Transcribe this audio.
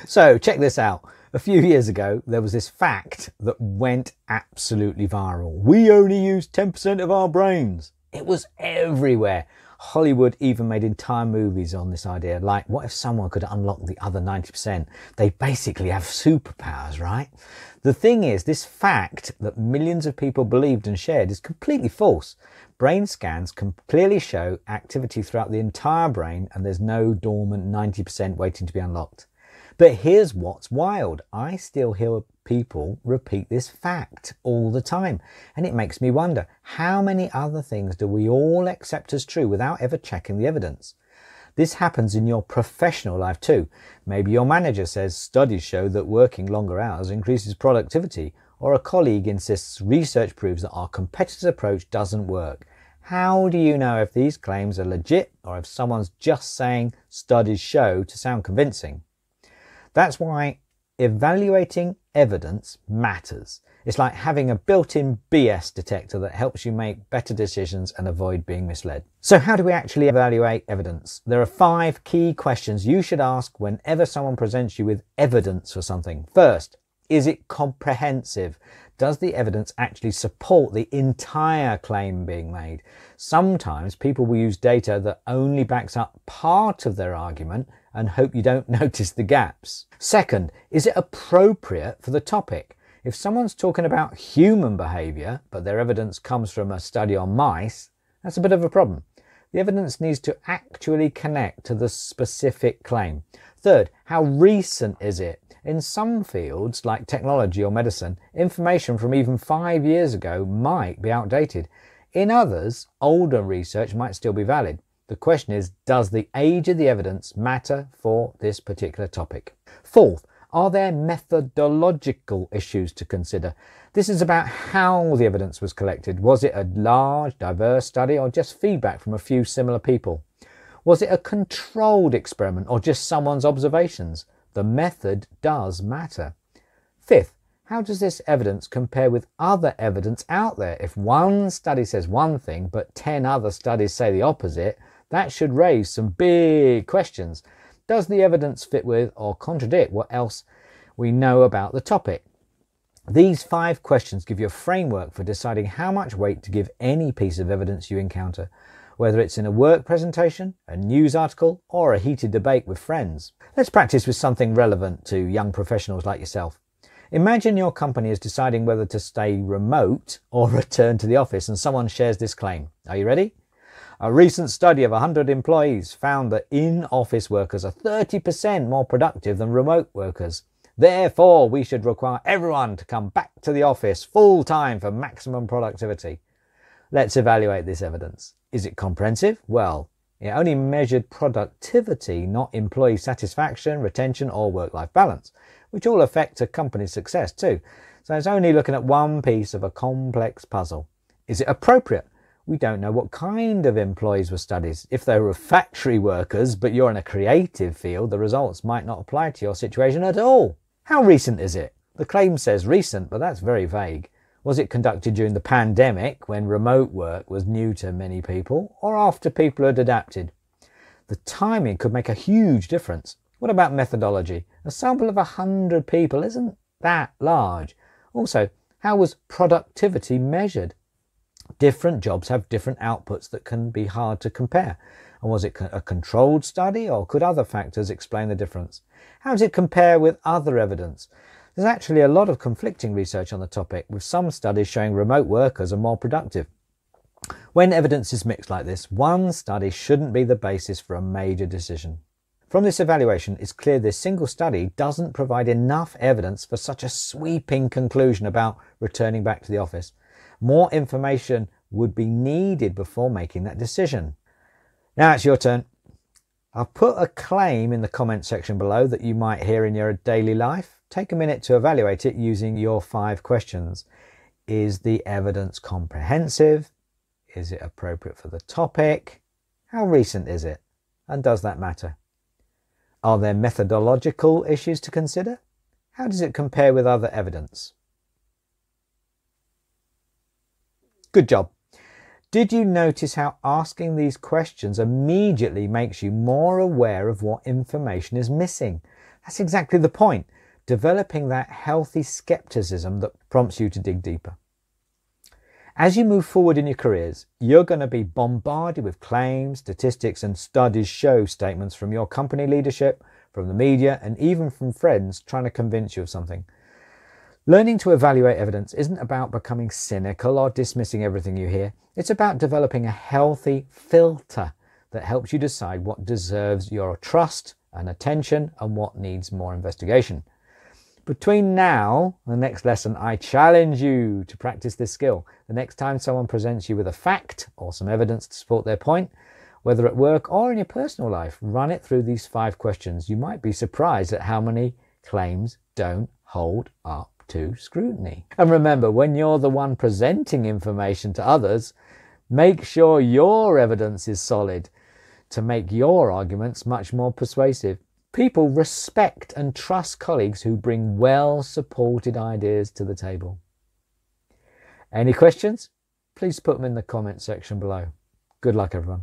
So check this out. A few years ago, there was this fact that went absolutely viral. We only use 10% of our brains. It was everywhere. Hollywood even made entire movies on this idea. Like, what if someone could unlock the other 90%? They basically have superpowers, right? The thing is, this fact that millions of people believed and shared is completely false. Brain scans can clearly show activity throughout the entire brain, and there's no dormant 90% waiting to be unlocked. But here's what's wild. I still hear people repeat this fact all the time. And it makes me wonder, how many other things do we all accept as true without ever checking the evidence? This happens in your professional life too. Maybe your manager says studies show that working longer hours increases productivity, or a colleague insists research proves that our competitor's approach doesn't work. How do you know if these claims are legit or if someone's just saying studies show to sound convincing? That's why evaluating evidence matters. It's like having a built-in BS detector that helps you make better decisions and avoid being misled. So how do we actually evaluate evidence? There are 5 key questions you should ask whenever someone presents you with evidence for something. First, is it comprehensive? Does the evidence actually support the entire claim being made? Sometimes people will use data that only backs up part of their argument and hope you don't notice the gaps. Second, is it appropriate for the topic? If someone's talking about human behaviour, but their evidence comes from a study on mice, that's a bit of a problem. The evidence needs to actually connect to the specific claim. Third, how recent is it? In some fields, like technology or medicine, information from even 5 years ago might be outdated. In others, older research might still be valid. The question is, does the age of the evidence matter for this particular topic? Fourth, are there methodological issues to consider? This is about how the evidence was collected. Was it a large, diverse study or just feedback from a few similar people? Was it a controlled experiment or just someone's observations? The method does matter. Fifth, how does this evidence compare with other evidence out there? If one study says one thing, but 10 other studies say the opposite, that should raise some big questions. Does the evidence fit with or contradict what else we know about the topic? These 5 questions give you a framework for deciding how much weight to give any piece of evidence you encounter, whether it's in a work presentation, a news article, or a heated debate with friends. Let's practice with something relevant to young professionals like yourself. Imagine your company is deciding whether to stay remote or return to the office, and someone shares this claim. Are you ready? A recent study of 100 employees found that in-office workers are 30% more productive than remote workers. Therefore, we should require everyone to come back to the office full time for maximum productivity. Let's evaluate this evidence. Is it comprehensive? Well, it only measured productivity, not employee satisfaction, retention, or work-life balance, which all affect a company's success too. So it's only looking at one piece of a complex puzzle. Is it appropriate? We don't know what kind of employees were studied. If they were factory workers, but you're in a creative field, the results might not apply to your situation at all. How recent is it? The claim says recent, but that's very vague. Was it conducted during the pandemic when remote work was new to many people, or after people had adapted? The timing could make a huge difference. What about methodology? A sample of 100 people isn't that large. Also, how was productivity measured? Different jobs have different outputs that can be hard to compare. And was it a controlled study, or could other factors explain the difference? How does it compare with other evidence? There's actually a lot of conflicting research on the topic, with some studies showing remote workers are more productive. When evidence is mixed like this, one study shouldn't be the basis for a major decision. From this evaluation, it's clear this single study doesn't provide enough evidence for such a sweeping conclusion about returning back to the office. More information would be needed before making that decision. Now it's your turn. I've put a claim in the comment section below that you might hear in your daily life. Take a minute to evaluate it using your 5 questions. Is the evidence comprehensive? Is it appropriate for the topic? How recent is it? And does that matter? Are there methodological issues to consider? How does it compare with other evidence? Good job. Did you notice how asking these questions immediately makes you more aware of what information is missing? That's exactly the point. Developing that healthy skepticism that prompts you to dig deeper. As you move forward in your careers, you're going to be bombarded with claims, statistics, and studies show statements from your company leadership, from the media, and even from friends trying to convince you of something. Learning to evaluate evidence isn't about becoming cynical or dismissing everything you hear. It's about developing a healthy filter that helps you decide what deserves your trust and attention and what needs more investigation. Between now and the next lesson, I challenge you to practice this skill. The next time someone presents you with a fact or some evidence to support their point, whether at work or in your personal life, run it through these 5 questions. You might be surprised at how many claims don't hold up to scrutiny. And remember, when you're the one presenting information to others, make sure your evidence is solid to make your arguments much more persuasive. People respect and trust colleagues who bring well-supported ideas to the table. Any questions? Please put them in the comment section below. Good luck, everyone.